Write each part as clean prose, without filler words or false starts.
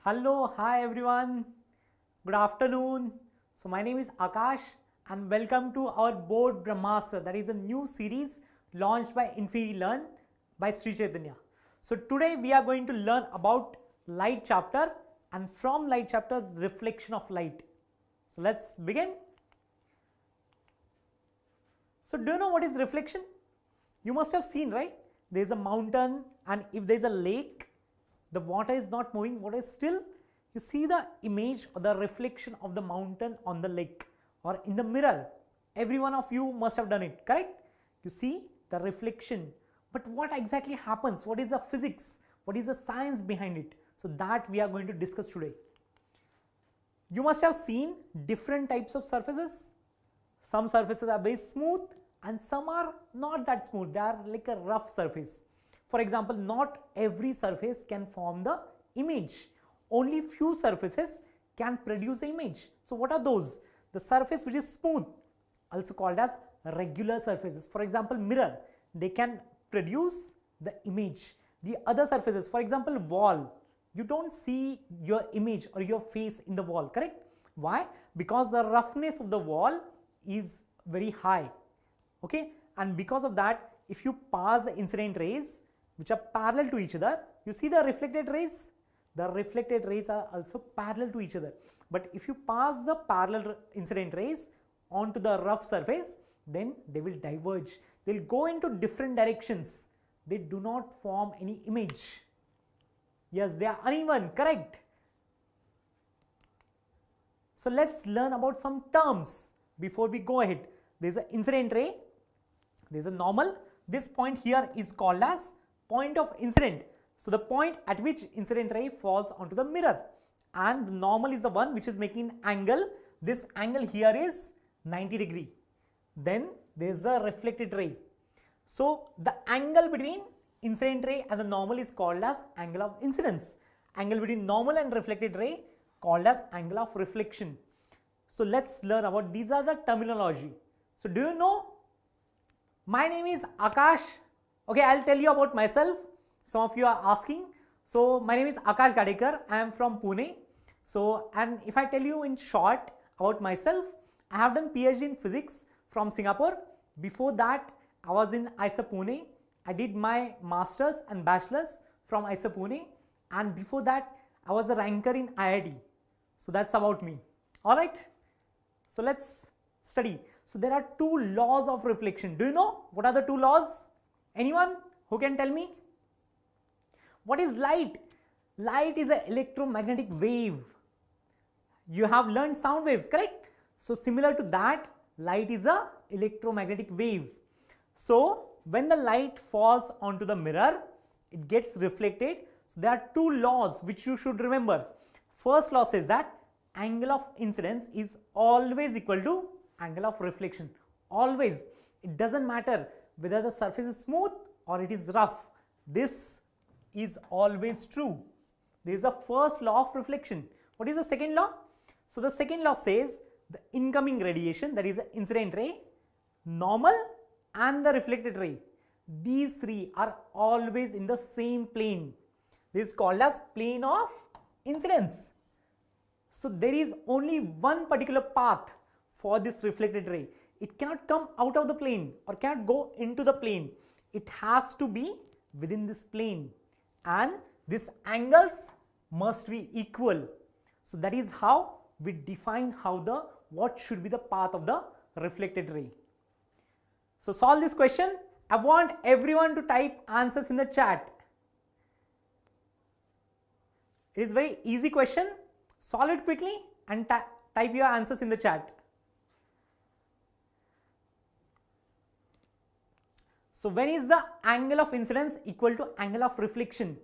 Hello, hi everyone. Good afternoon. So my name is Akash and welcome to our board Brahmastra. That is a new series launched by Infinity Learn by Sri Chaitanya. So today we are going to learn about light chapter and from light chapter reflection of light. So let's begin. So do you know what is reflection? You must have seen, right? There is a mountain and if there is a lake, the water is not moving, water is still. You see the image or the reflection of the mountain on the lake or in the mirror. Every one of you must have done it, correct? You see the reflection. But what exactly happens? What is the physics? What is the science behind it? So that we are going to discuss today. You must have seen different types of surfaces. Some surfaces are very smooth and some are not that smooth. They are like a rough surface. For example, not every surface can form the image. Only few surfaces can produce the image. So what are those? The surface which is smooth, also called as regular surfaces. For example, mirror, they can produce the image. The other surfaces, for example, wall, you don't see your image or your face in the wall, correct? Why? Because the roughness of the wall is very high, okay? And because of that, if you pass the incident rays which are parallel to each other, you see the reflected rays? The reflected rays are also parallel to each other. But if you pass the parallel incident rays onto the rough surface, then they will diverge. They will go into different directions. They do not form any image. Yes, they are uneven, correct? So let's learn about some terms before we go ahead. There is an incident ray, there is a normal. This point here is called as point of incident. So the point at which incident ray falls onto the mirror, and the normal is the one which is making an angle. This angle here is 90 degree. Then there is a reflected ray. So the angle between incident ray and the normal is called as angle of incidence. Angle between normal and reflected ray called as angle of reflection. So let's learn about these are the terminology. So do you know? My name is Akash. Okay, I'll tell you about myself. Some of you are asking. So my name is Akash Gadekar. I am from Pune. So, and if I tell you in short about myself, I have done PhD in physics from Singapore. Before that, I was in IISER Pune. I did my masters and bachelors from IISER Pune. And before that, I was a ranker in IIT. So that's about me. All right. So let's study. So there are two laws of reflection. Do you know what are the two laws? Anyone who can tell me? What is light? Light is an electromagnetic wave. You have learned sound waves, correct? So similar to that, light is an electromagnetic wave. So when the light falls onto the mirror, it gets reflected. So there are two laws which you should remember. First law says that angle of incidence is always equal to angle of reflection. Always. It doesn't matter whether the surface is smooth or it is rough. This is always true. This is the first law of reflection. What is the second law? So the second law says the incoming radiation, that is the incident ray, normal and the reflected ray, these three are always in the same plane. This is called as plane of incidence. So there is only one particular path for this reflected ray. It cannot come out of the plane or cannot go into the plane. It has to be within this plane, and these angles must be equal. So that is how we define what should be the path of the reflected ray. So solve this question. I want everyone to type answers in the chat. It is very easy question. Solve it quickly and type your answers in the chat. So when is the angle of incidence equal to angle of reflection?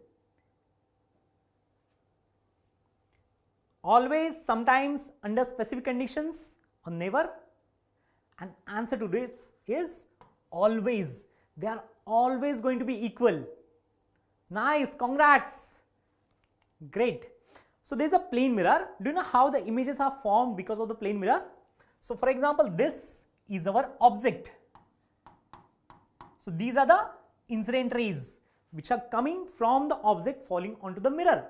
Always, sometimes, under specific conditions, or never? And answer to this is always. They are always going to be equal. Nice, congrats. Great. So there is a plane mirror. Do you know how the images are formed because of the plane mirror? So for example, this is our object. So these are the incident rays which are coming from the object falling onto the mirror.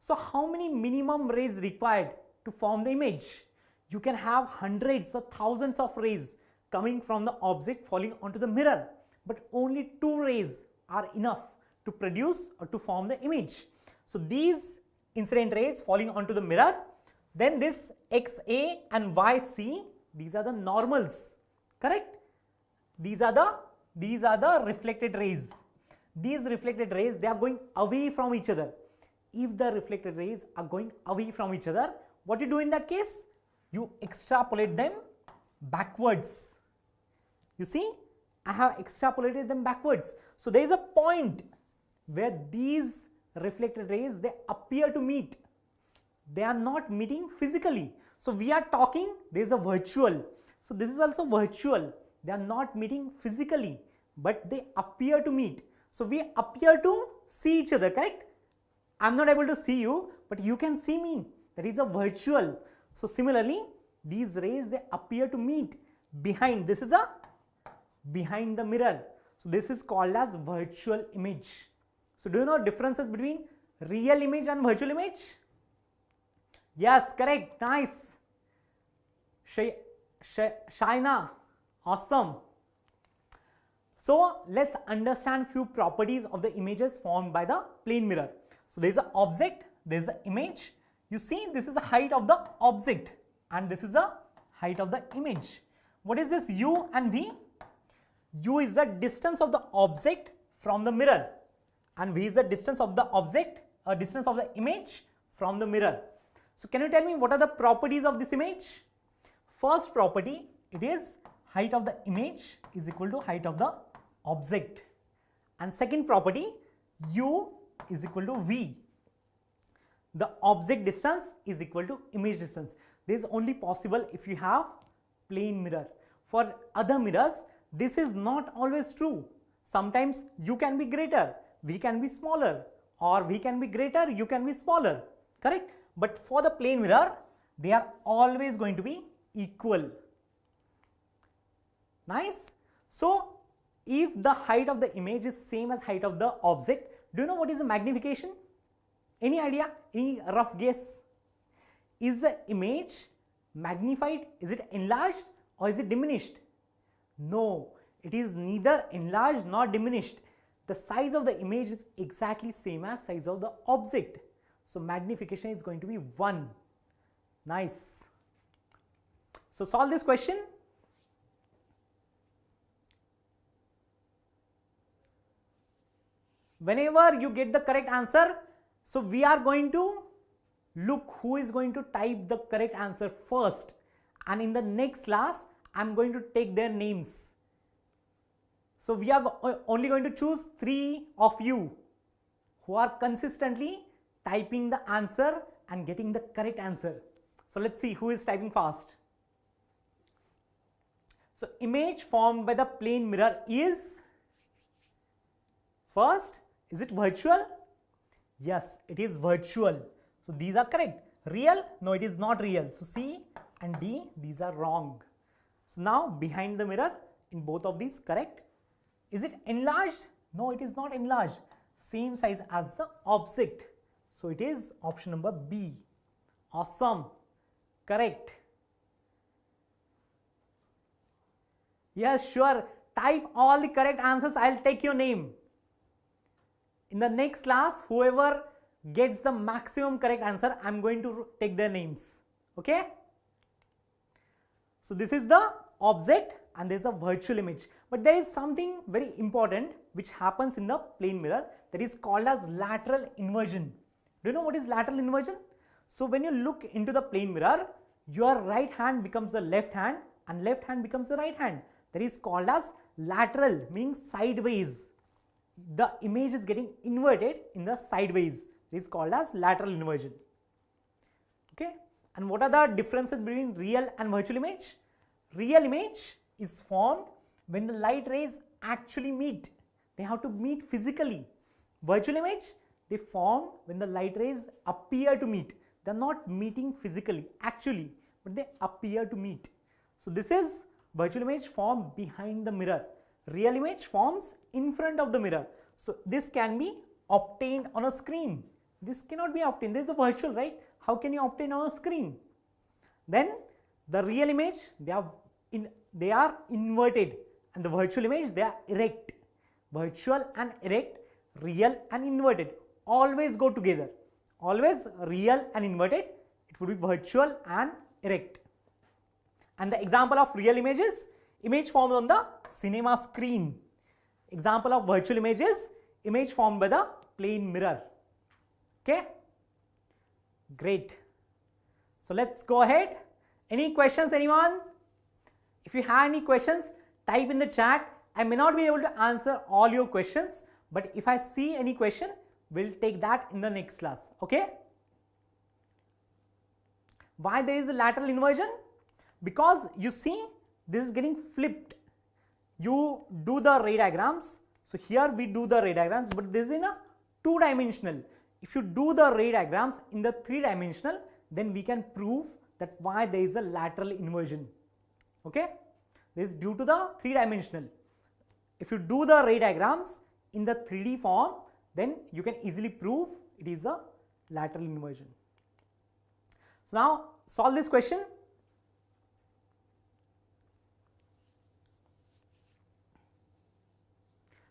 So how many minimum rays required to form the image? You can have hundreds or thousands of rays coming from the object falling onto the mirror, but only 2 rays are enough to produce or to form the image. So these incident rays falling onto the mirror, then this XA and YC, these are the normals, correct? These are the reflected rays. These reflected rays, they are going away from each other. If the reflected rays are going away from each other, what you do in that case? You extrapolate them backwards. You see, I have extrapolated them backwards. So there is a point where these reflected rays, they appear to meet. They are not meeting physically. So we are talking, there is a virtual. So this is also virtual. They are not meeting physically, but they appear to meet. So we appear to see each other, correct? I am not able to see you, but you can see me. That is a virtual. So similarly, these rays, they appear to meet behind. This is a behind the mirror. So this is called as virtual image. So do you know differences between real image and virtual image? Yes, correct. Nice. Shaina. Awesome. So let's understand few properties of the images formed by the plane mirror. So there is an object, there is an image. You see, this is the height of the object and this is the height of the image. What is this U and V? U is the distance of the object from the mirror and V is the distance of the object, distance of the image from the mirror. So can you tell me what are the properties of this image? First property, it is height of the image is equal to height of the object. And second property, U is equal to V. The object distance is equal to image distance. This is only possible if you have plane mirror. For other mirrors, this is not always true. Sometimes U can be greater, V can be smaller, or V can be greater, U can be smaller, correct? But for the plane mirror, they are always going to be equal. Nice. So if the height of the image is same as height of the object, do you know what is the magnification? Any idea? Any rough guess? Is the image magnified? Is it enlarged or is it diminished? No, it is neither enlarged nor diminished. The size of the image is exactly same as size of the object. So magnification is going to be 1. Nice. So solve this question. Whenever you get the correct answer, so we are going to look who is going to type the correct answer first, and in the next class I am going to take their names. So we are only going to choose 3 of you who are consistently typing the answer and getting the correct answer. So let's see who is typing fast. So image formed by the plane mirror is, first, is it virtual? Yes, it is virtual. So these are correct. Real? No, it is not real. So C and D, these are wrong. So now behind the mirror, in both of these, correct. Is it enlarged? No, it is not enlarged. Same size as the object. So it is option number B. Awesome. Correct. Yes, sure. Type all the correct answers. I'll take your name. In the next class, whoever gets the maximum correct answer, I'm going to take their names. Okay? So this is the object and there's a virtual image. But there is something very important which happens in the plane mirror, that is called as lateral inversion. Do you know what is lateral inversion? So when you look into the plane mirror, your right hand becomes the left hand and left hand becomes the right hand. That is called as lateral, meaning sideways. The image is getting inverted in the sideways. It is called as lateral inversion. Okay? And what are the differences between real and virtual image? Real image is formed when the light rays actually meet. They have to meet physically. Virtual image, they form when the light rays appear to meet. They are not meeting physically, actually, but they appear to meet. So this is virtual image formed behind the mirror. Real image forms in front of the mirror. So this can be obtained on a screen. This cannot be obtained. This is a virtual, right? How can you obtain on a screen? Then the real image, they are inverted, and the virtual image, they are erect. Virtual and erect, real and inverted always go together. Always real and inverted, it would be virtual and erect. And the example of real images, image formed on the cinema screen. Example of virtual images, image formed by the plane mirror. Okay, great. So let's go ahead. Any questions, anyone? If you have any questions, type in the chat. I may not be able to answer all your questions, but if I see any question, we'll take that in the next class. Okay? Why there is a lateral inversion? Because you see, this is getting flipped. You do the ray diagrams. So here we do the ray diagrams, but this is in a 2-dimensional. If you do the ray diagrams in the 3-dimensional, then we can prove that why there is a lateral inversion. Okay? This is due to the 3-dimensional. If you do the ray diagrams in the 3D form, then you can easily prove it is a lateral inversion. So now solve this question.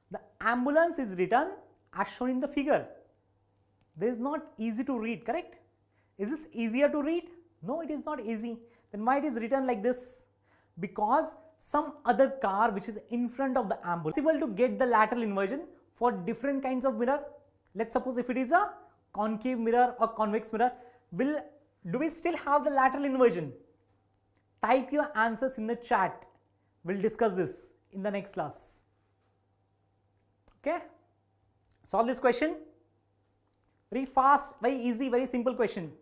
The ambulance is written as shown in the figure. This is not easy to read, correct? Is this easier to read? No, it is not easy. Then why it is written like this? Because some other car which is in front of the ambulance is able to get the lateral inversion for different kinds of mirror. Let's suppose if it is a concave mirror or convex mirror, do we still have the lateral inversion? Type your answers in the chat. We'll discuss this in the next class. Okay? Solve this question. Very fast, very easy, very simple question.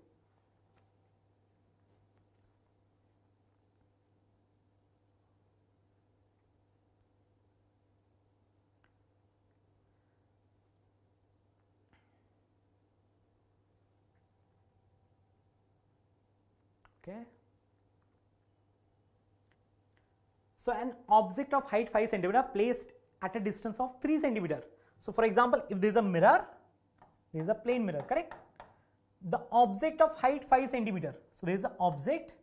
Okay. So an object of height 5 cm placed at a distance of 3 cm. So for example, if there is a mirror, there is a plane mirror, correct? The object of height 5 cm. So there is an object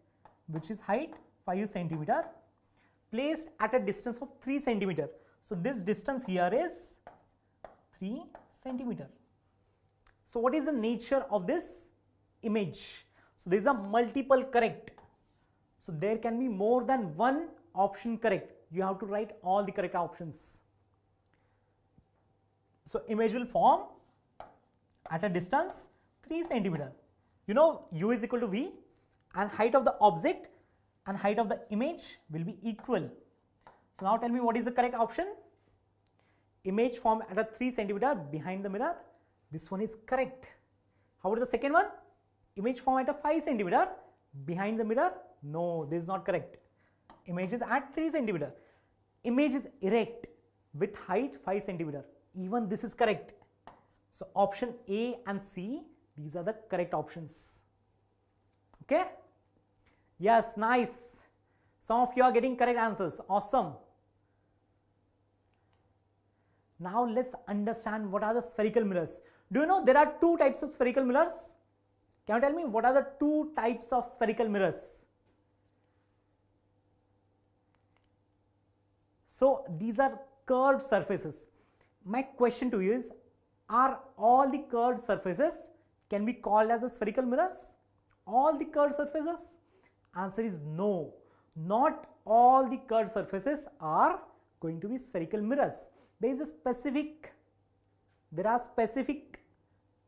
which is height 5 cm placed at a distance of 3 cm. So this distance here is 3 cm. So what is the nature of this image? So there is a multiple correct. So there can be more than one option correct. You have to write all the correct options. So image will form at a distance 3 cm. You know u is equal to v, and height of the object and height of the image will be equal. So now tell me what is the correct option? Image formed at a 3 cm behind the mirror. This one is correct. How about the second one? Image formed at a 5 cm behind the mirror. No, this is not correct. Image is at 3 cm. Image is erect with height 5 cm. Even this is correct. So option A and C, these are the correct options. Okay? Yes, nice. Some of you are getting correct answers. Awesome. Now let's understand what are the spherical mirrors. Do you know there are two types of spherical mirrors? Can you tell me what are the two types of spherical mirrors? So these are curved surfaces. My question to you is, are all the curved surfaces can be called as a spherical mirrors? All the curved surfaces? Answer is no. Not all the curved surfaces are going to be spherical mirrors. There are specific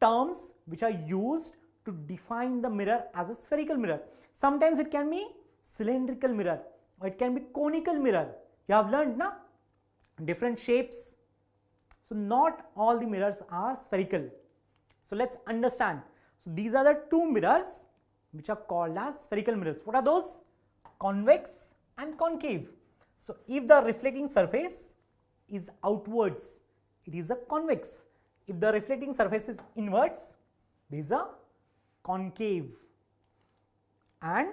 terms which are used to define the mirror as a spherical mirror. Sometimes it can be cylindrical mirror or it can be conical mirror. You have learned now different shapes. So not all the mirrors are spherical. So let's understand. So these are the two mirrors which are called as spherical mirrors. What are those? Convex and concave. So if the reflecting surface is outwards, it is a convex. If the reflecting surface is inwards, there is a concave. And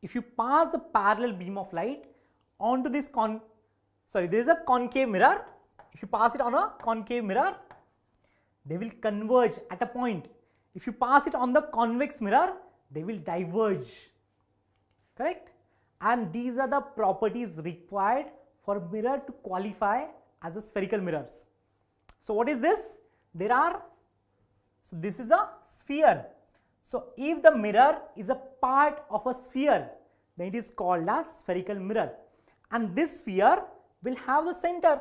if you pass a parallel beam of light onto this there is a concave mirror. If you pass it on a concave mirror, they will converge at a point. If you pass it on the convex mirror, they will diverge. Correct? And these are the properties required for mirror to qualify as a spherical mirrors. So what is this? So this is a sphere. So if the mirror is a part of a sphere, then it is called as spherical mirror. And this sphere will have the center.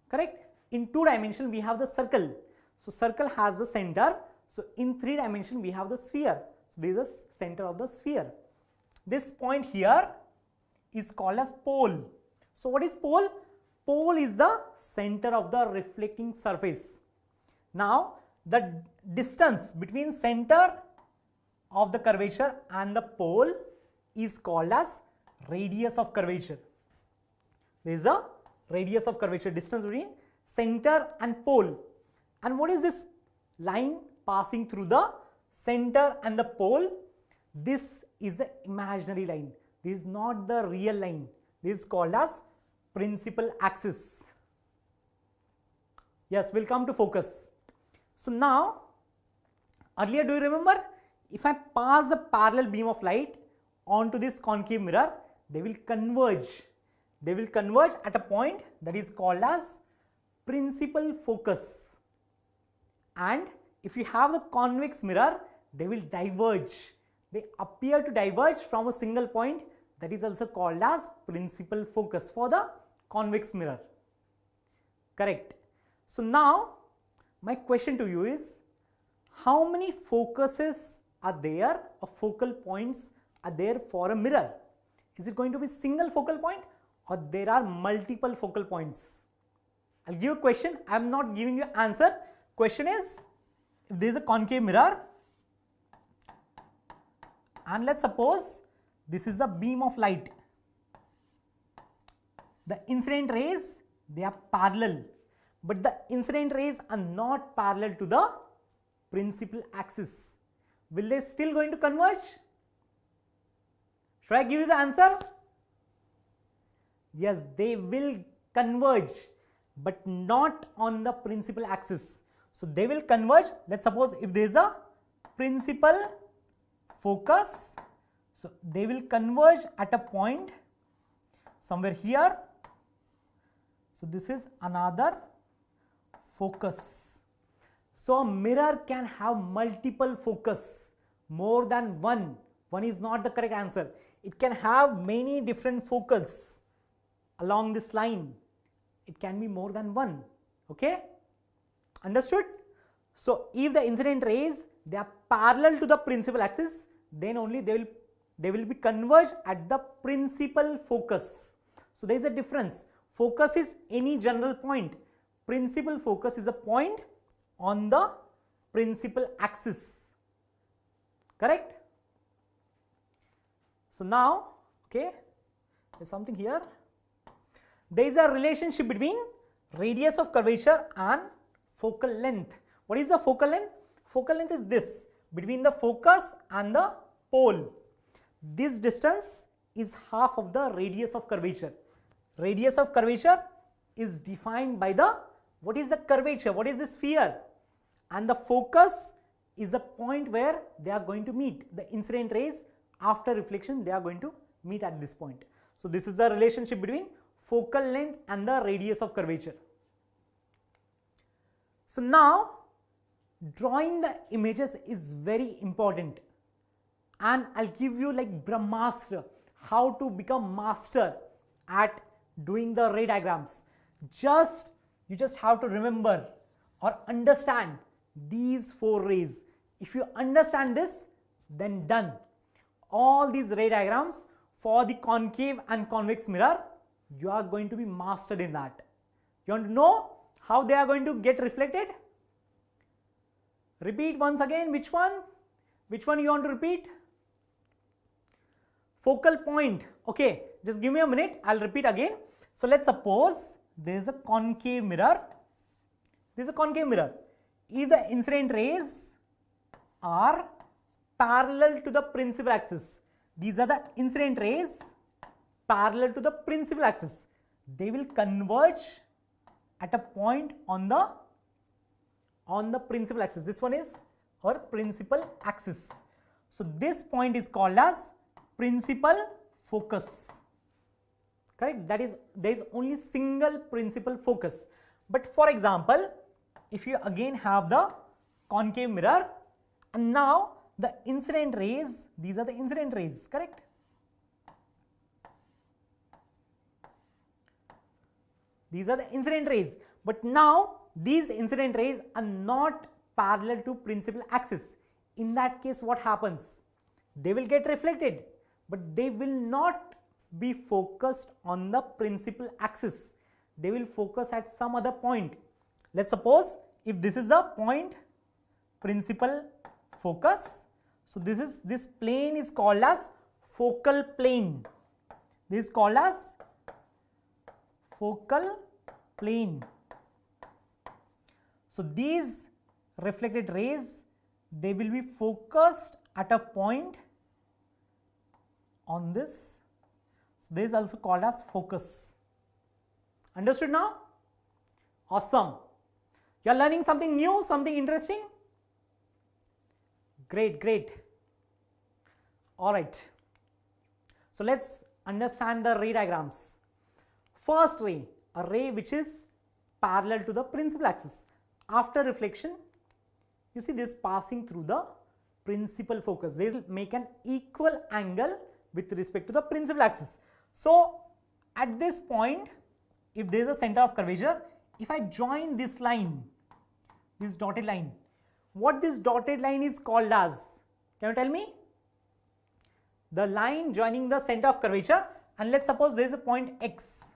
Correct? In 2 dimension we have the circle. So circle has the center. So in 3 dimension we have the sphere. So this is the center of the sphere. This point here is called as pole. So what is pole? Pole is the center of the reflecting surface. Now the distance between center of the curvature and the pole is called as radius of curvature. There is a radius of curvature, distance between center and pole. And what is this line passing through the center and the pole? This is the imaginary line. This is not the real line. This is called as principal axis. Yes, we'll come to focus. So now, earlier do you remember, if I pass the parallel beam of light onto this concave mirror, they will converge. They will converge at a point that is called as principal focus. And if you have the convex mirror, they will diverge. They appear to diverge from a single point, that is also called as principal focus for the convex mirror. Correct. So now my question to you is, how many focuses are there, or focal points are there for a mirror? Is it going to be single focal point, or there are multiple focal points? I'll give you a question. I am not giving you answer. Question is, if there is a concave mirror, and let's suppose this is the beam of light. The incident rays, they are parallel, but the incident rays are not parallel to the principal axis. Will they still going to converge? Should I give you the answer? Yes, they will converge, but not on the principal axis. So they will converge. Let's suppose if there is a principal focus, so they will converge at a point somewhere here. So this is another focus. So a mirror can have multiple focus, more than one. One is not the correct answer. It can have many different focals along this line. It can be more than one. Okay? Understood? So if the incident rays, they are parallel to the principal axis, then only they will be converged at the principal focus. So there is a difference. Focus is any general point. Principal focus is a point on the principal axis. Correct? So now, okay, there's something here. There is a relationship between radius of curvature and focal length. What is the focal length? Focal length is this, between the focus and the pole. This distance is half of the radius of curvature. Radius of curvature is defined by the, what is the curvature, what is the sphere, and the focus is the point where they are going to meet. The incident rays after reflection, they are going to meet at this point. So this is the relationship between focal length and the radius of curvature. So now drawing the images is very important, and I'll give you like Brahmastra, how to become master at doing the ray diagrams. You just have to remember or understand these 4 rays. If you understand this, then done. All these ray diagrams for the concave and convex mirror, you are going to be mastered in that. You want to know how they are going to get reflected? Repeat once again. Which one? Which one you want to repeat? Focal point. Okay, just give me a minute. I'll repeat again. So let's suppose there is a concave mirror. This is a concave mirror. If the incident rays are parallel to the principal axis, these are the incident rays parallel to the principal axis, they will converge at a point on the on the principal axis. This one is our principal axis. So this point is called as principal focus. Correct? That is, there is only single principal focus. But for example, if you again have the concave mirror, and now the incident rays, these are the incident rays, correct? These are the incident rays, but now these incident rays are not parallel to principal axis. In that case, what happens? They will get reflected, but they will not be focused on the principal axis. They will focus at some other point. Let's suppose if this is the point principal focus, so this plane is called as focal plane. This is called as focal plane. So these reflected rays, they will be focused at a point on this. So this is also called as focus. Understood now? Awesome. You are learning something new, something interesting? Great, great. All right. So let's understand the ray diagrams. First ray, a ray which is parallel to the principal axis. After reflection, you see this passing through the principal focus. They will make an equal angle with respect to the principal axis. So at this point, if there is a center of curvature, if I join this line, this dotted line, what this dotted line is called as? Can you tell me? The line joining the center of curvature, and let's suppose there is a point X,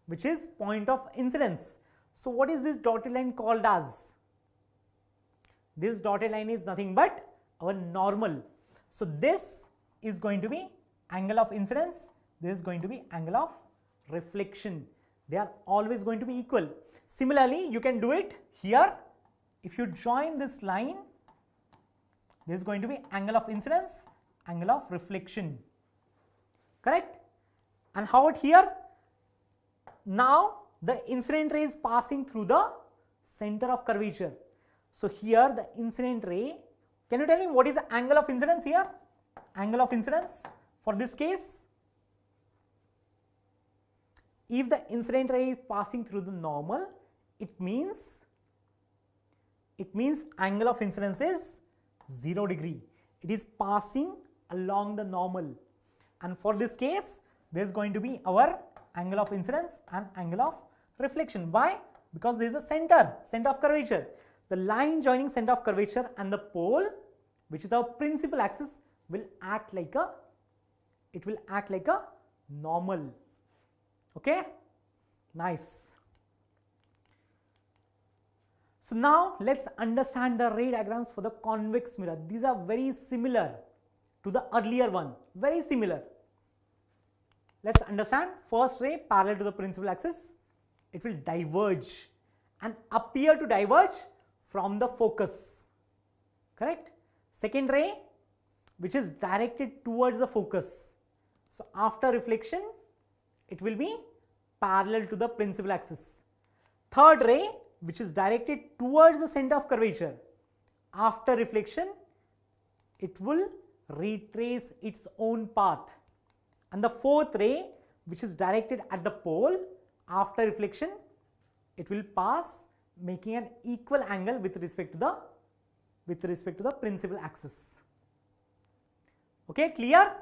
which is point of incidence. So what is this dotted line called as? This dotted line is nothing but our normal. So this is going to be angle of incidence, this is going to be angle of reflection. They are always going to be equal. Similarly, you can do it here. If you join this line, this is going to be angle of incidence, angle of reflection. Correct? And how about here? Now the incident ray is passing through the center of curvature. So here the incident ray, can you tell me what is the angle of incidence here? Angle of incidence for this case? If the incident ray is passing through the normal, it means angle of incidence is 0 degree. It is passing along the normal, and for this case there is going to be our angle of incidence and angle of reflection. Why? Because there is a center of curvature. The line joining center of curvature and the pole, which is our principal axis, will act like a normal. Okay, nice. So now let's understand the ray diagrams for the convex mirror. These are very similar to the earlier one, very similar. Let's understand. First ray parallel to the principal axis, it will diverge and appear to diverge from the focus. Correct? Second ray, which is directed towards the focus. So after reflection, it will be parallel to the principal axis. Third ray, which is directed towards the center of curvature. After reflection, it will retrace its own path. And the fourth ray, which is directed at the pole, after reflection, it will pass, making an equal angle with respect to the principal axis. Okay, clear?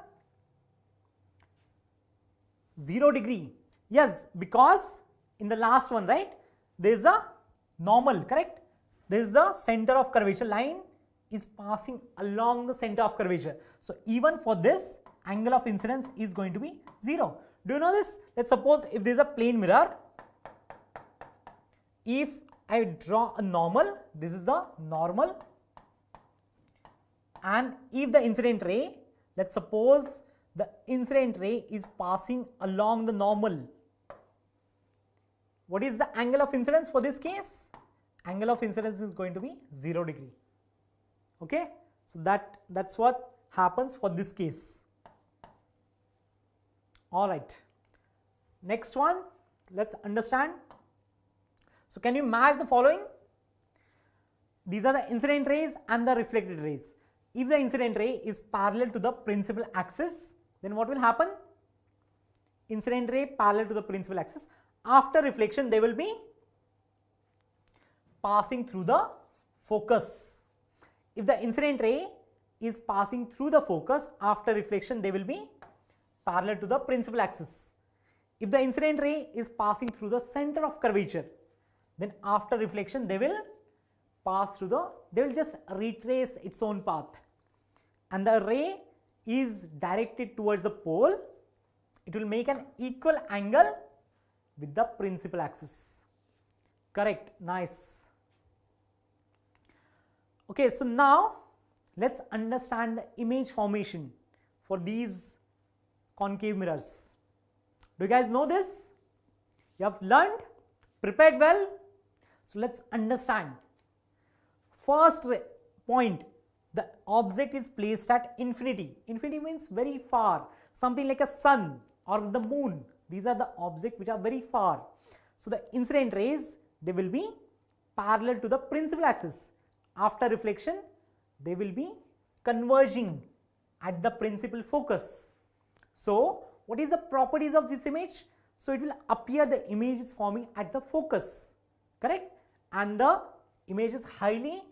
0 degree. Yes, because in the last one, right, there is a normal, correct? There is a center of curvature, line is passing along the center of curvature. So even for this, angle of incidence is going to be 0. Do you know this? Let's suppose if there is a plane mirror, if I draw a normal, this is the normal, and if the incident ray, let's suppose the incident ray is passing along the normal. What is the angle of incidence for this case? Angle of incidence is going to be 0 degree. Okay, so that's what happens for this case. All right, next one, let's understand. So can you match the following? these are the incident rays and the reflected rays. If the incident ray is parallel to the principal axis, then what will happen? Incident ray parallel to the principal axis. After reflection, they will be passing through the focus. If the incident ray is passing through the focus, after reflection, they will be parallel to the principal axis. If the incident ray is passing through the center of curvature, then after reflection, they will pass through they will just retrace its own path. And the ray is directed towards the pole. It will make an equal angle with the principal axis. Correct, nice. Okay, so now let's understand the image formation for these concave mirrors. Do you guys know this? You have learned, prepared well. So let's understand. First point, the object is placed at infinity. Infinity means very far, something like a sun or the moon. These are the objects which are very far. So the incident rays, they will be parallel to the principal axis. After reflection, they will be converging at the principal focus. So what is the properties of this image? So it will appear the image is forming at the focus, correct? And the image is highly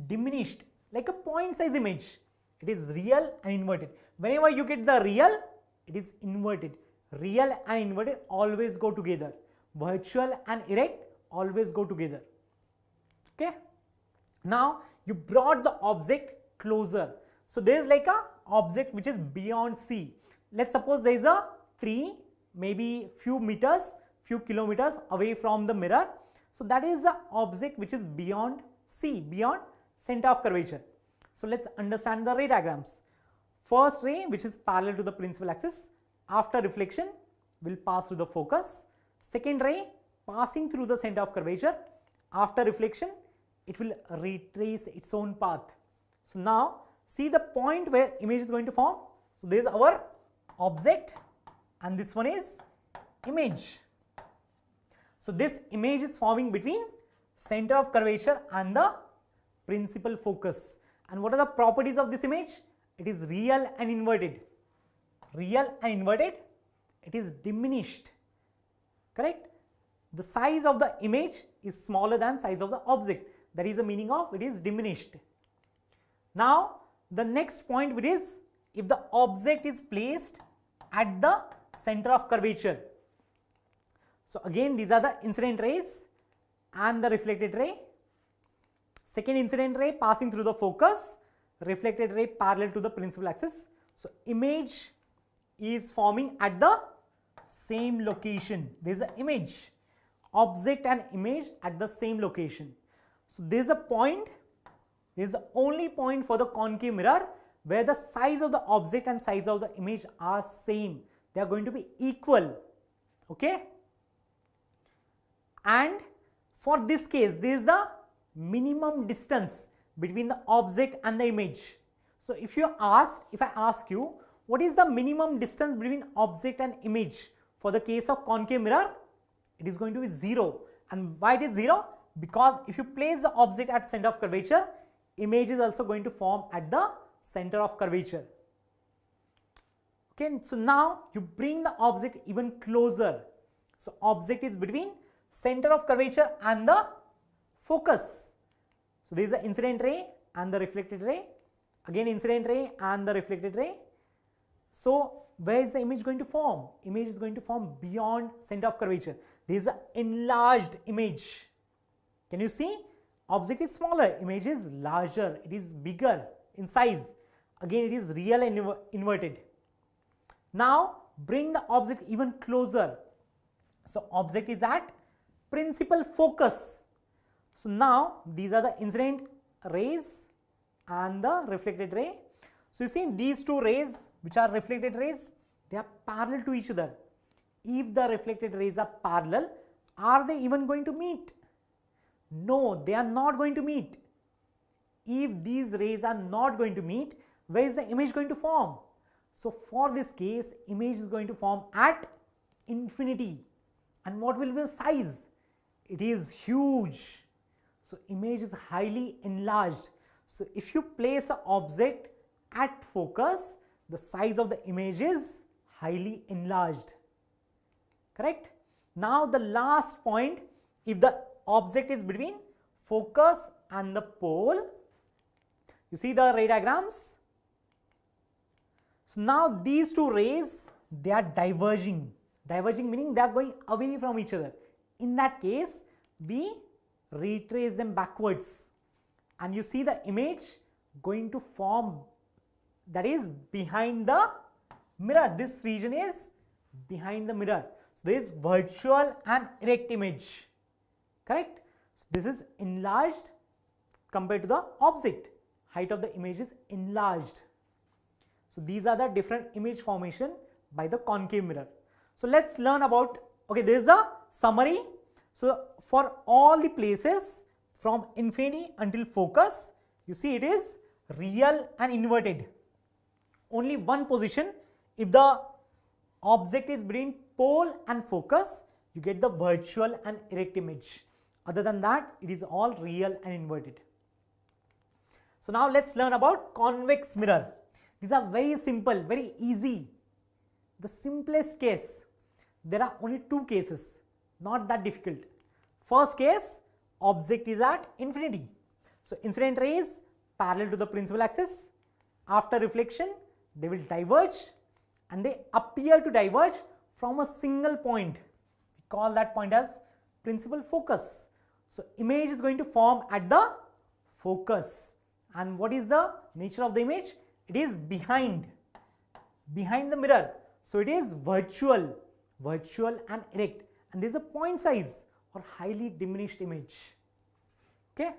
diminished, like a point size image. It is real and inverted. Whenever you get the real, it is inverted. Real and inverted always go together. Virtual and erect always go together. Okay. Now you brought the object closer. So there is like a object which is beyond C. Let's suppose there is a tree, maybe few meters, few kilometers away from the mirror. So that is the object which is beyond C, beyond center of curvature. So let's understand the ray diagrams. First ray, which is parallel to the principal axis, after reflection will pass through the focus. Second ray passing through the center of curvature. After reflection, it will retrace its own path. So now see the point where image is going to form. So there is our object and this one is image. So this image is forming between center of curvature and the principal focus. And what are the properties of this image? It is real and inverted. Real and inverted, it is diminished, correct? The size of the image is smaller than size of the object. That is the meaning of it is diminished. Now the next point, which is if the object is placed at the center of curvature. So again these are the incident rays and the reflected ray. Second incident ray passing through the focus, reflected ray parallel to the principal axis. So image is forming at the same location. There is an image, object and image at the same location. So there is a point, there is the only point for the concave mirror where the size of the object and size of the image are same. They are going to be equal, okay? And for this case, there is the minimum distance between the object and the image. So if I ask you, what is the minimum distance between object and image for the case of concave mirror? It is going to be 0. And why it is 0? Because if you place the object at center of curvature, image is also going to form at the center of curvature. Okay, so now you bring the object even closer. So object is between center of curvature and the focus. So there is the incident ray and the reflected ray. Again incident ray and the reflected ray. So where is the image going to form? Image is going to form beyond center of curvature. There is an enlarged image. Can you see? Object is smaller, image is larger, it is bigger in size. Again it is real and inverted. Now bring the object even closer. So object is at principal focus. So now these are the incident rays and the reflected ray. So you see these two rays which are reflected rays, they are parallel to each other. If the reflected rays are parallel, are they even going to meet? No, they are not going to meet. If these rays are not going to meet, where is the image going to form? So for this case, image is going to form at infinity. And what will be the size? It is huge. So image is highly enlarged. So if you place an object at focus, the size of the image is highly enlarged. Correct? Now the last point, if the object is between focus and the pole, you see the ray diagrams. So now these two rays, they are diverging. Diverging meaning they are going away from each other. In that case, we retrace them backwards, and you see the image going to form, that is behind the mirror. This region is behind the mirror. So there is virtual and erect image. Correct? So this is enlarged compared to the object. Height of the image is enlarged. So these are the different image formation by the concave mirror. So let's learn about, okay, there is a summary. So for all the places from infinity until focus, you see it is real and inverted. Only one position, if the object is between pole and focus, you get the virtual and erect image. Other than that, it is all real and inverted. So now let's learn about convex mirror. These are very simple, very easy. The simplest case, there are only two cases, not that difficult. First case, object is at infinity. So incident rays parallel to the principal axis. After reflection, they will diverge, and they appear to diverge from a single point. We call that point as principal focus. So image is going to form at the focus. And what is the nature of the image? It is behind the mirror. So it is virtual and erect, and there is a point size or highly diminished image. Okay,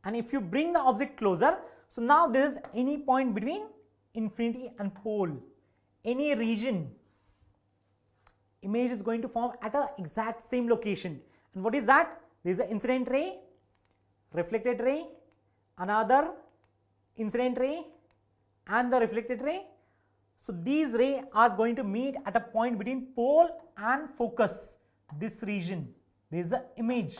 and if you bring the object closer, so now there is any point between infinity and pole, any region, image is going to form at a exact same location. And what is that? There is an incident ray, reflected ray, another incident ray, and the reflected ray. So these rays are going to meet at a point between pole and focus. This region, there is an image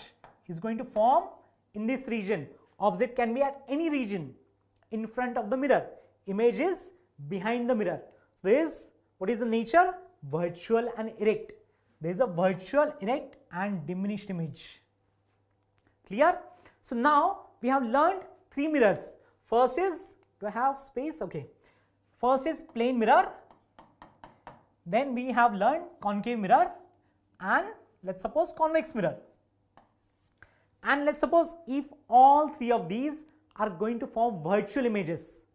is going to form in this region. Object can be at any region in front of the mirror. Image is behind the mirror. So there is, what is the nature? Virtual and erect. There is a virtual, erect and diminished image. Clear? So now we have learned three mirrors. First is, do I have space? Okay. First is plane mirror. Then we have learned concave mirror, and let's suppose convex mirror. And let's suppose if all three of these are going to form virtual images.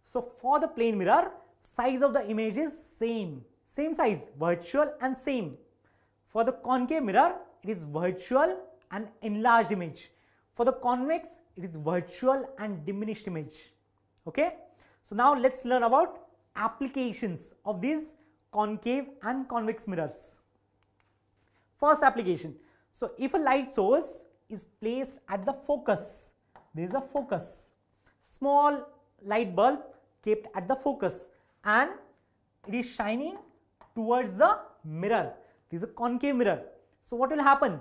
So for the plane mirror, size of the image is same size, virtual and same. For the concave mirror, it is virtual and enlarged image. For the convex, it is virtual and diminished image. Okay. So now let's learn about applications of these concave and convex mirrors. First application. So if a light source is placed at the focus, there is a focus, small light bulb kept at the focus, and it is shining towards the mirror. This is a concave mirror. So what will happen?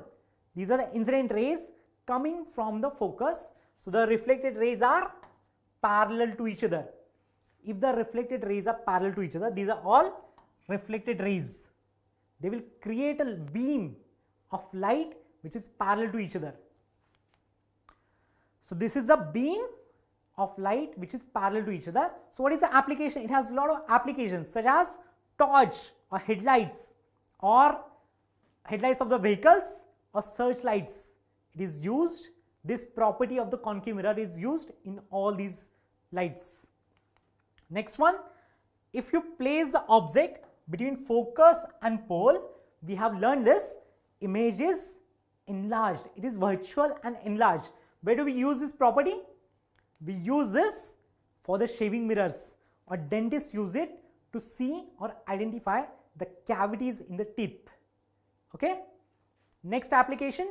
These are the incident rays coming from the focus. So the reflected rays are parallel to each other. If the reflected rays are parallel to each other, these are all reflected rays. They will create a beam of light which is parallel to each other. So this is the beam of light which is parallel to each other. So what is the application? It has a lot of applications such as torch or headlights of the vehicles or searchlights. It is used, this property of the concave mirror is used in all these lights. Next one, if you place the object between focus and pole, we have learned this, image is enlarged. It is virtual and enlarged. Where do we use this property? We use this for the shaving mirrors, or dentists use it to see or identify the cavities in the teeth. Okay. Next application.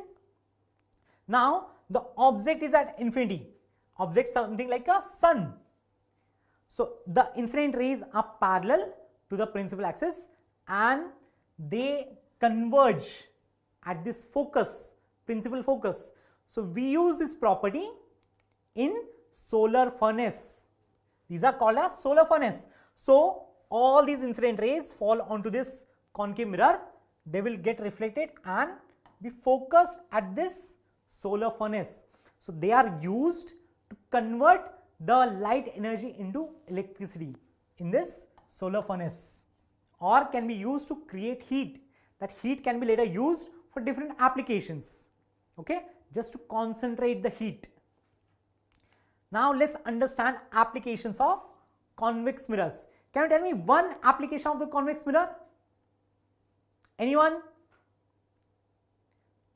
Now the object is at infinity. Object something like a sun. So the incident rays are parallel to the principal axis and they converge at this focus, principal focus. So we use this property in solar furnace. These are called as solar furnace. So all these incident rays fall onto this concave mirror. They will get reflected and be focused at this solar furnace. So they are used to convert the light energy into electricity in this solar furnace, or can be used to create heat. That heat can be later used for different applications, okay, just to concentrate the heat. Now let's understand applications of convex mirrors. Can you tell me one application of the convex mirror? Anyone?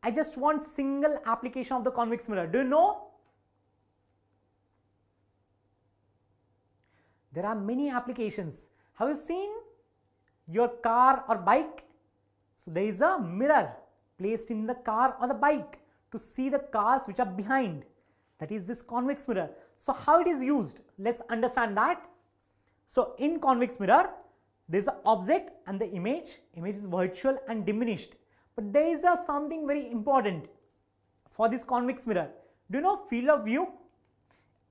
I just want single application of the convex mirror. Do you know? There are many applications. Have you seen your car or bike? So there is a mirror placed in the car or the bike to see the cars which are behind. That is this convex mirror. So how it is used? Let's understand that. So in convex mirror, there is an object and the image. Image is virtual and diminished. But there is something very important for this convex mirror. Do you know field of view?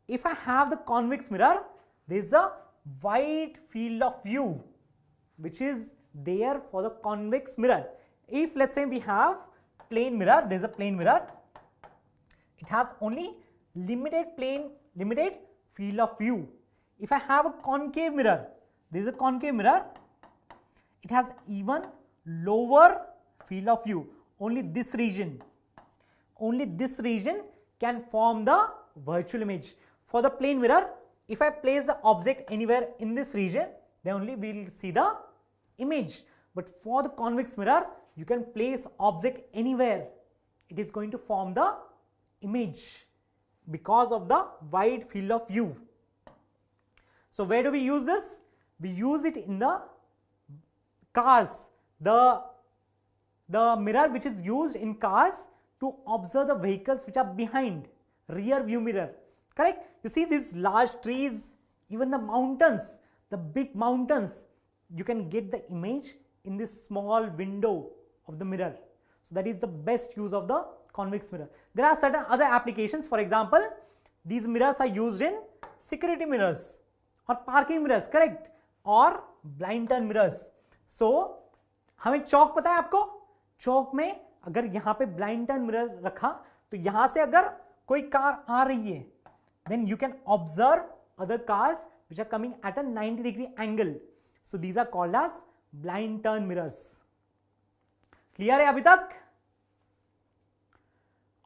If I have the convex mirror, there is a wide field of view which is there for the convex mirror. If let's say we have plane mirror, there is a plane mirror. It has only limited field of view. If I have a concave mirror, there is a concave mirror. It has even lower field of view. Only this region can form the virtual image. For the plane mirror, if I place the object anywhere in this region, then only we will see the image. But for the convex mirror, you can place object anywhere. It is going to form the image because of the wide field of view. So where do we use this? We use it in the cars. The mirror which is used in cars to observe the vehicles which are behind, rear view mirror. Correct? You see these large trees, even the mountains, the big mountains, you can get the image in this small window of the mirror. So that is the best use of the convex mirror. There are certain other applications. For example, these mirrors are used in security mirrors or parking mirrors, correct? Or blind turn mirrors. So हमें चौक पता है आपको? चौक में अगर यहाँ पे blind turn mirror रखा तो यहाँ से अगर कोई कार आ रही है, then you can observe other cars which are coming at a 90-degree angle. So these are called as blind turn mirrors. Clear है अभी तक?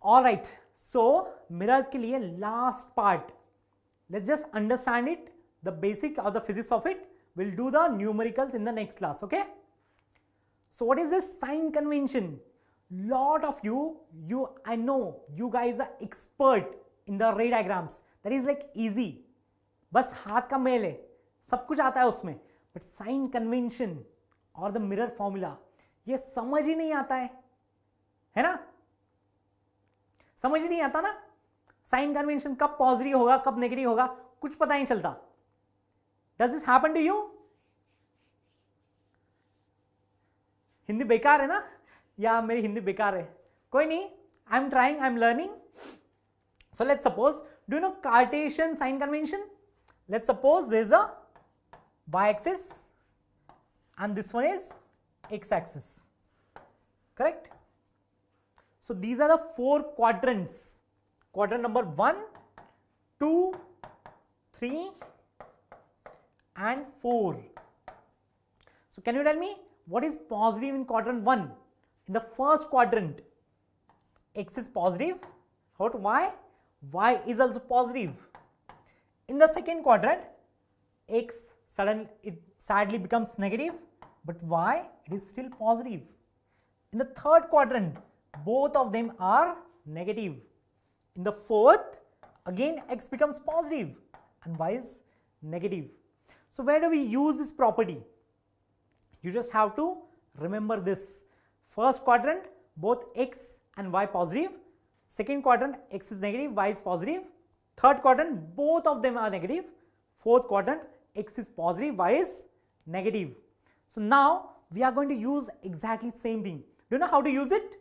All right. So mirror के लिए last part. Let's just understand it, the basic or the physics of it. We'll do the numericals in the next class. Okay. So what is this sign convention? Lot of you, I know you guys are expert in the ray diagrams. That is like easy. बस हाथ का mail है, सब कुछ आता है उसमें. But sign convention और the mirror formula, ये समझ ही नहीं आता है ना? समझ ही नहीं आता ना? Sign convention कब पॉजिटिव होगा, कब नेगेटिव होगा, कुछ पता नहीं चलता. Does this happen to you? Hindi बेकार है ना? या मेरी हिंदी बेकार है? कोई नहीं. I'm trying, I'm learning. So let's suppose, do you know Cartesian sign convention? Let's suppose there is a y-axis and this one is x-axis. Correct? So these are the four quadrants. Quadrant number 1, 2, 3 and 4. So can you tell me what is positive in quadrant 1? In the first quadrant, x is positive. How about y? Y is also positive. In the second quadrant, x sadly becomes negative, but y, it is still positive. In the third quadrant, both of them are negative. In the fourth, again x becomes positive and y is negative. So where do we use this property? You just have to remember this. First quadrant, both x and y positive. Second quadrant, x is negative, y is positive. Third quadrant, both of them are negative. Fourth quadrant, x is positive, y is negative. So now we are going to use exactly same thing. Do you know how to use it?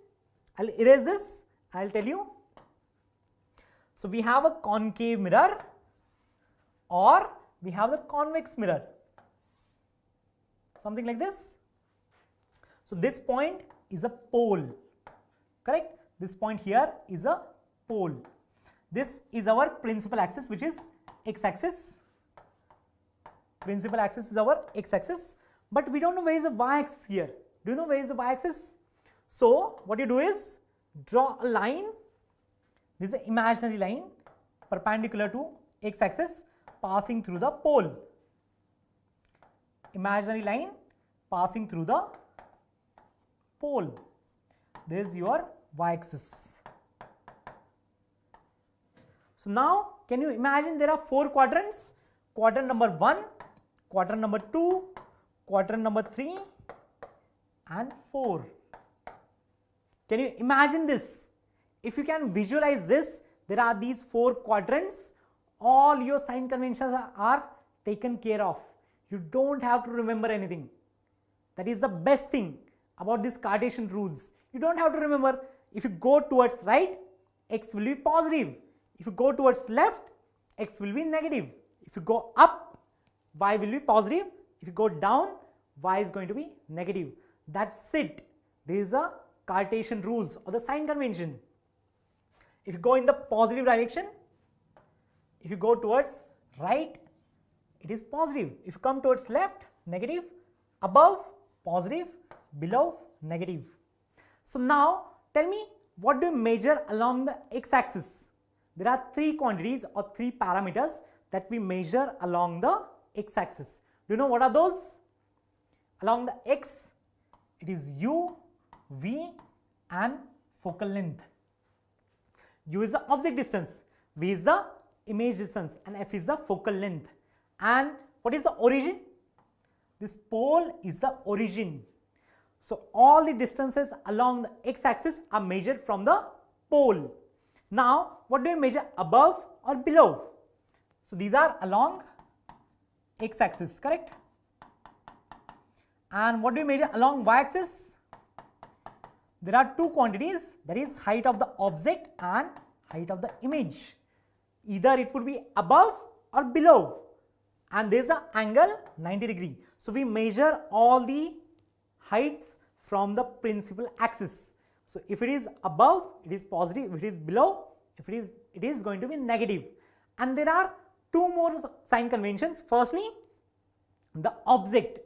I'll erase this. I'll tell you. So we have a concave mirror or we have the convex mirror, something like this. So this point is a pole, correct? This point here is a pole. This is our principal axis, which is x-axis. Principal axis is our x-axis, but we don't know where is the y-axis here. Do you know where is the y-axis? So what you do is draw a line. This is an imaginary line perpendicular to x-axis passing through the pole. Imaginary line passing through the pole. This is your y-axis. So now can you imagine there are 4 quadrants? Quadrant number 1, quadrant number 2, quadrant number 3 and 4. Can you imagine this? If you can visualize this, there are these 4 quadrants. All your sign conventions are taken care of. You don't have to remember anything. That is the best thing about these Cartesian rules. You don't have to remember. If you go towards right, x will be positive. If you go towards left, x will be negative. If you go up, y will be positive. If you go down, y is going to be negative. That's it. This is a Cartesian rules or the sign convention. If you go in the positive direction, if you go towards right, it is positive. If you come towards left, negative. Above, positive. Below, negative. So now tell me, what do you measure along the x-axis? There are 3 quantities or 3 parameters that we measure along the x-axis. Do you know what are those? Along the x, it is u, v and focal length. U is the object distance, v is the image distance and f is the focal length. And what is the origin? This pole is the origin. So all the distances along the x-axis are measured from the pole. Now what do you measure above or below? So these are along x-axis, correct? And what do you measure along y-axis? There are 2 quantities, that is height of the object and height of the image. Either it would be above or below, and there is an angle 90 degree. So we measure all the heights from the principal axis. So if it is above, it is positive. If it is below, it is going to be negative. And there are 2 more sign conventions. Firstly, the object.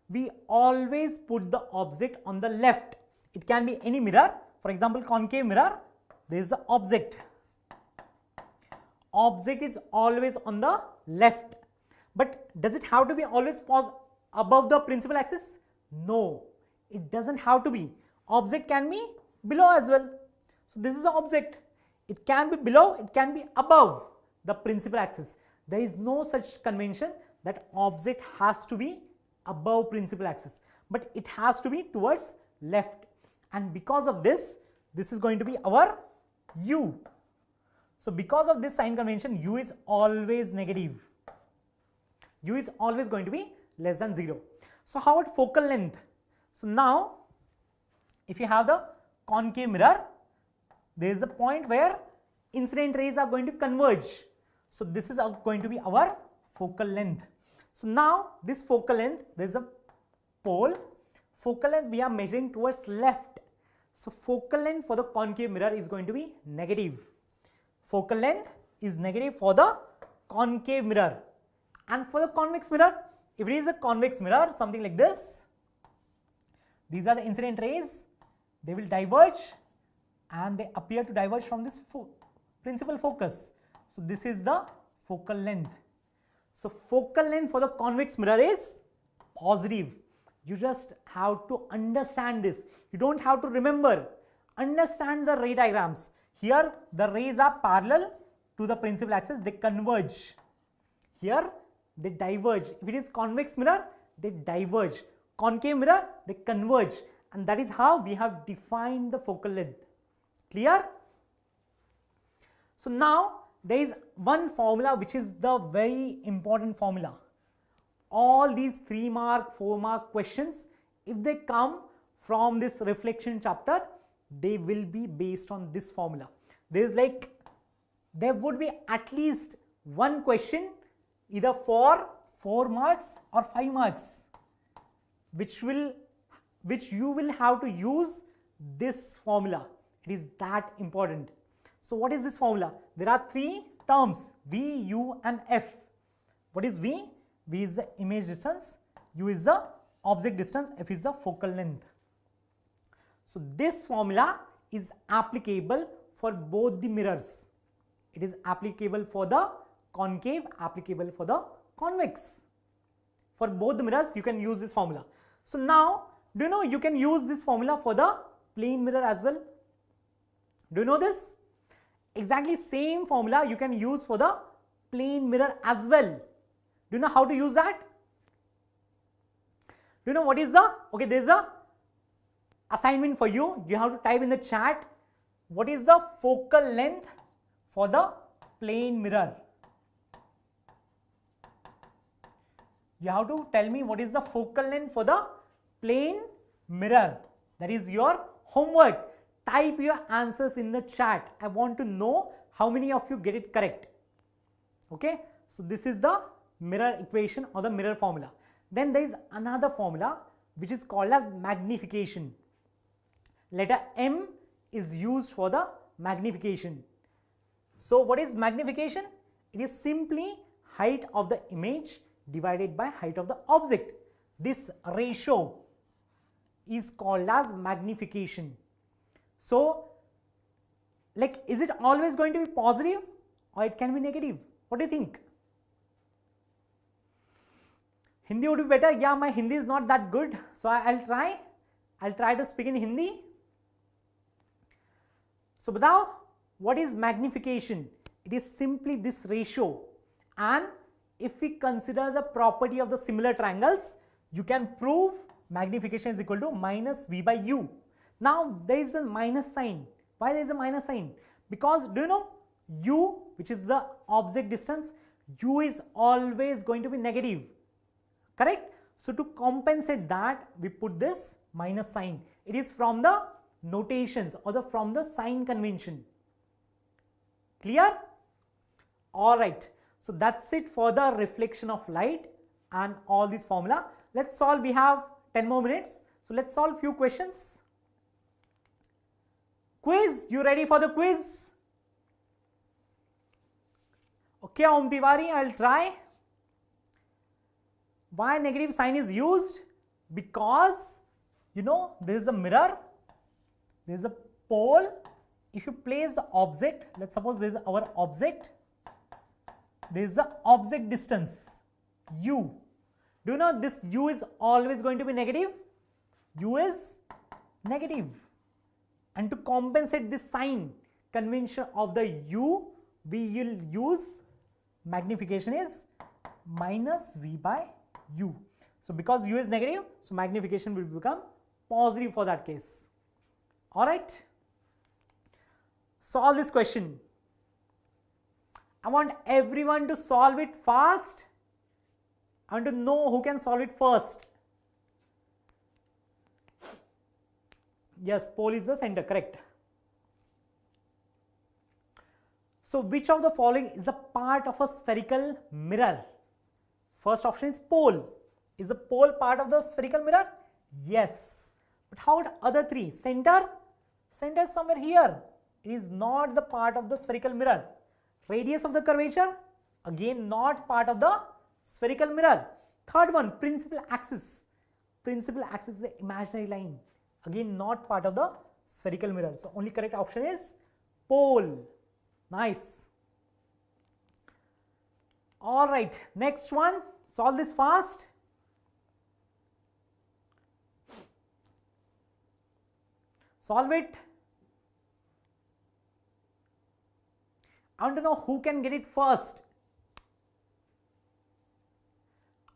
We always put the object on the left. It can be any mirror. For example, concave mirror, there is the object. Object is always on the left. But does it have to be always above the principal axis? No, it doesn't have to be. Object can be below as well. So this is the object. It can be below, it can be above the principal axis. There is no such convention that object has to be above principal axis, but it has to be towards left. And because of this, this is going to be our u. So because of this sign convention, u is always negative. U is always going to be less than 0. So how about focal length? So now if you have the concave mirror, there is a point where incident rays are going to converge. So this is going to be our focal length. So now this focal length, there is a pole. Focal length we are measuring towards left. So focal length for the concave mirror is going to be negative. Focal length is negative for the concave mirror. And for the convex mirror, if it is a convex mirror, something like this, these are the incident rays, they will diverge and they appear to diverge from this principal focus. So this is the focal length. So focal length for the convex mirror is positive. You just have to understand this. You don't have to remember. Understand the ray diagrams. Here the rays are parallel to the principal axis, they converge. Here they diverge. If it is convex mirror, they diverge. Concave mirror, they converge. And that is how we have defined the focal length. Clear? So now there is one formula which is the very important formula. All these 3 mark, 4 mark questions, if they come from this reflection chapter, they will be based on this formula. There is like there would be at least one question either for 4 marks or 5 marks, which you will have to use this formula. It is that important. So what is this formula? There are 3 terms, V, U and F. What is V? V is the image distance, U is the object distance, F is the focal length. So this formula is applicable for both the mirrors. It is applicable for the concave, applicable for the convex. For both the mirrors you can use this formula. So now, do you know you can use this formula for the plane mirror as well? Do you know this? Exactly same formula you can use for the plane mirror as well. Do you know how to use that? Do you know what is the, okay, there is a assignment for you. You have to type in the chat, what is the focal length for the plane mirror? You have to tell me what is the focal length for the plane mirror. That is your homework. Type your answers in the chat. I want to know how many of you get it correct. Okay, so this is the mirror equation or the mirror formula. Then there is another formula which is called as magnification. Letter M is used for the magnification. So what is magnification? It is simply height of the image divided by height of the object. This ratio is called as magnification. So, like, is it always going to be positive or it can be negative? What do you think? Hindi would be better. Yeah, my Hindi is not that good, so I'll try to speak in Hindi. So बताओ, what is magnification? It is simply this ratio, and if we consider the property of the similar triangles, you can prove magnification is equal to minus V by U. Now there is a minus sign. Why there is a minus sign? Because do you know U, which is the object distance, U is always going to be negative, correct? So to compensate that, we put this minus sign. It is from the notations or from the sign convention. Clear? Alright, so that's it for the reflection of light and all this formula. Let's solve. We have 10 more minutes, so let's solve few questions. Quiz, you ready for the quiz? Okay, Om Tiwari, I'll try. Why negative sign is used? Because, you know, there is a mirror, there is a pole. If you place the object, let's suppose there is our object, there is the object distance, U. Do you know this U is always going to be negative? U is negative. And to compensate this sign convention of the U, we will use magnification is minus V by U. So because U is negative, so magnification will become positive for that case. Alright, solve this question. I want everyone to solve it fast. I want to know who can solve it first. Yes, pole is the center, correct. So which of the following is a part of a spherical mirror? First option is pole. Is the pole part of the spherical mirror? Yes. But how about other three? Center? Center is somewhere here. It is not the part of the spherical mirror. Radius of the curvature? Again, not part of the spherical mirror. Third one, principal axis. Principal axis is the imaginary line. Again, not part of the spherical mirror. So only correct option is pole. Nice. Alright, next one. Solve this fast. Solve it. I want to know who can get it first.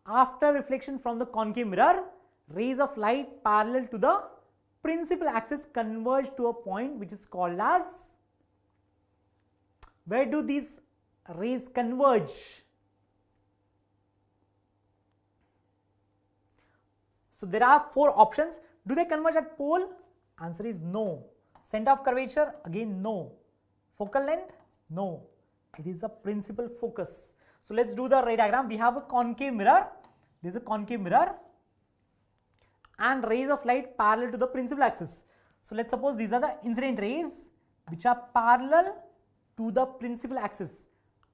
After reflection from the concave mirror, rays of light parallel to the principal axis converge to a point which is called as, where do these rays converge? So there are 4 options. Do they converge at pole? Answer is no. Center of curvature? Again no. Focal length? No. It is the principal focus. So let's do the ray diagram. We have a concave mirror. This is a concave mirror and rays of light parallel to the principal axis. So let's suppose these are the incident rays which are parallel to the principal axis.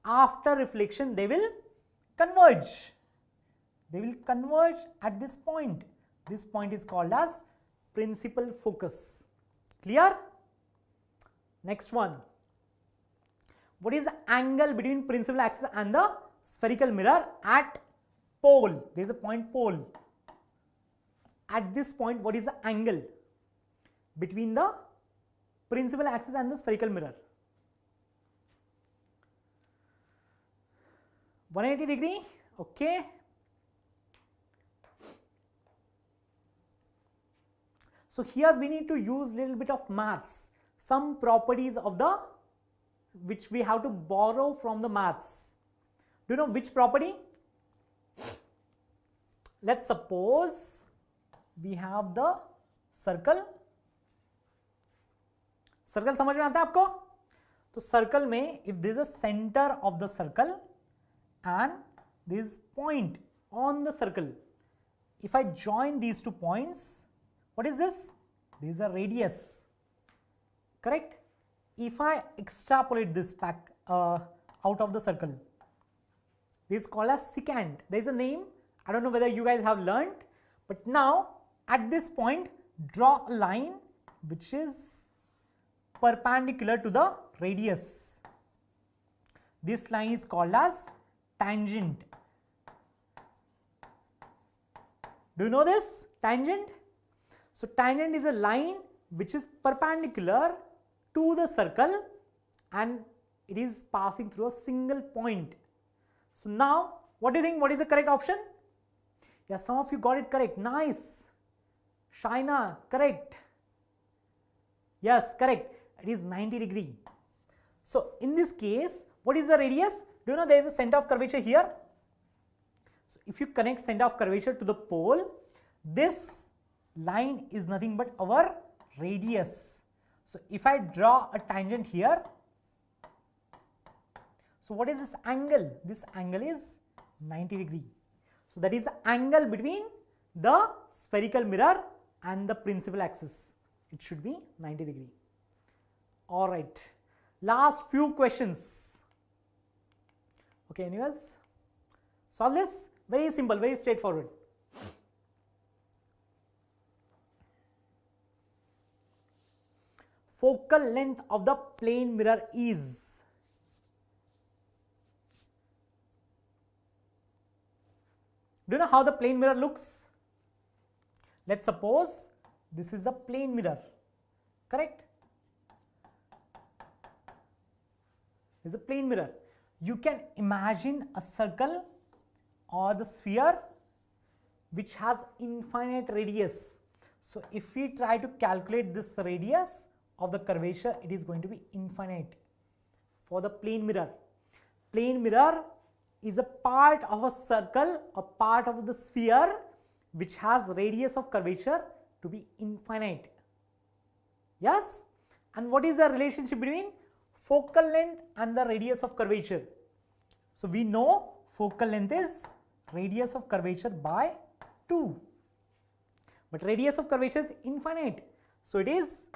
After reflection, they will converge. They will converge at this point. This point is called as principal focus. Clear? Next one. What is the angle between principal axis and the spherical mirror at pole? There is a point pole. At this point, what is the angle between the principal axis and the spherical mirror? 180 degree. Okay. So here we need to use little bit of maths. Some properties of the which we have to borrow from the maths. Do you know which property? Let's suppose we have the circle. Circle समझ में आता है आपको? तो circle में if there is a center of the circle and this point on the circle, if I join these 2 points, what is this? This is a radius. Correct? If I extrapolate this back out of the circle, this is called as secant. There is a name. I don't know whether you guys have learned, but now at this point, draw a line which is perpendicular to the radius. This line is called as tangent. Do you know this? Tangent? So tangent is a line which is perpendicular to the circle and it is passing through a single point. So now, what do you think? What is the correct option? Yeah, some of you got it correct. Nice. Shaina, correct. Yes, correct. It is 90 degree. So in this case, what is the radius? Do you know there is a center of curvature here? So if you connect center of curvature to the pole, this line is nothing but our radius. So if I draw a tangent here, so what is this angle? This angle is 90 degree. So that is the angle between the spherical mirror and the principal axis. It should be 90 degree. Alright, last few questions. Okay, anyways, solve this. Very simple, very straightforward. Focal length of the plane mirror is? Do you know how the plane mirror looks? Let's suppose this is the plane mirror, correct? This is a plane mirror. You can imagine a circle or the sphere which has infinite radius. So if we try to calculate this radius of the curvature, it is going to be infinite for the plane mirror. Plane mirror is a part of a circle, a part of the sphere which has radius of curvature to be infinite. Yes? And what is the relationship between focal length and the radius of curvature? So we know focal length is radius of curvature by 2. But radius of curvature is infinite. So it is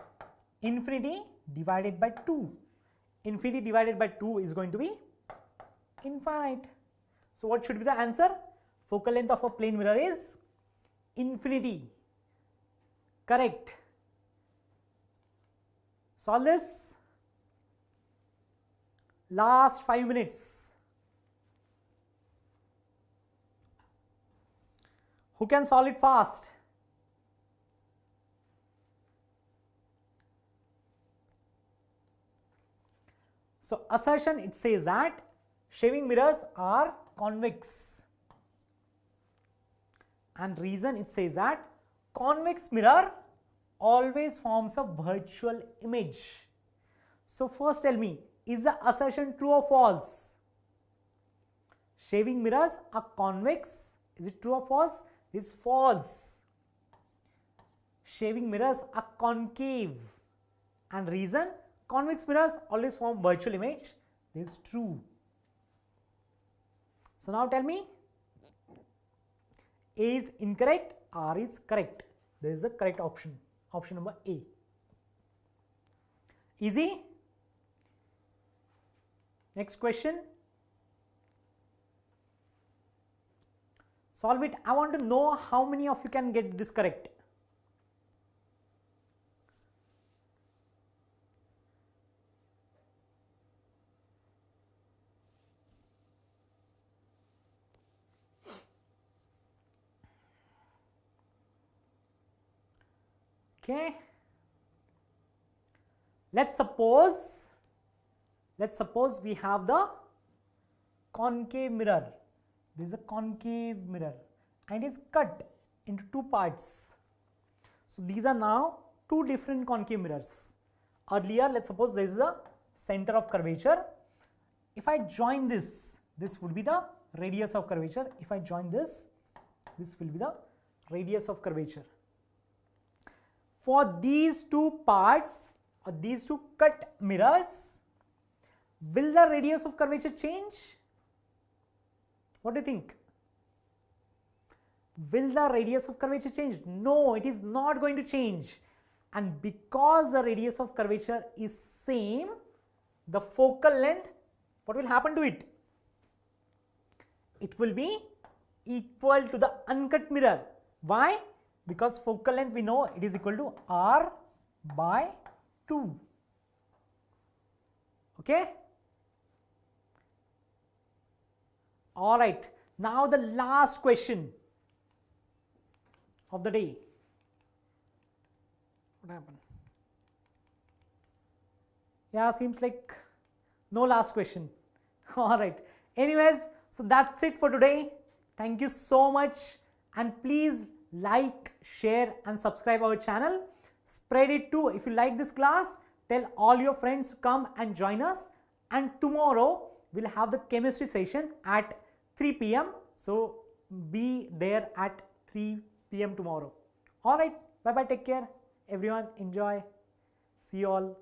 infinity divided by 2. Infinity divided by 2 is going to be infinite. So what should be the answer? Focal length of a plane mirror is infinity. Correct. Solve this. Last 5 minutes. Who can solve it fast? So assertion, it says that shaving mirrors are convex, and reason, it says that convex mirror always forms a virtual image. So first tell me, is the assertion true or false? Shaving mirrors are convex. Is it true or false? It is false. Shaving mirrors are concave, and reason, convex mirrors always form virtual image. This is true. So now tell me, A is incorrect, R is correct. This is the correct option. Option number A. Easy? Next question. Solve it. I want to know how many of you can get this correct. Okay. Let's suppose we have the concave mirror. This is a concave mirror and it is cut into two parts. So these are now two different concave mirrors. Earlier, let's suppose this is the center of curvature. If I join this would be the radius of curvature. If I join this will be the radius of curvature. For these two parts or these two cut mirrors, will the radius of curvature change? What do you think? Will the radius of curvature change? No, it is not going to change. And because the radius of curvature is same, the focal length, what will happen to it? It will be equal to the uncut mirror. Why? Because focal length we know it is equal to R by 2. Okay? Alright, now the last question of the day. What happened? Yeah, seems like no last question. Alright, anyways, so that's it for today. Thank you so much, and please like, share and subscribe our channel. Spread it too. If you like this class, tell all your friends to come and join us. And tomorrow we'll have the chemistry session at 3 p.m. So be there at 3 p.m. tomorrow. Alright, bye bye, take care everyone, enjoy, see you all.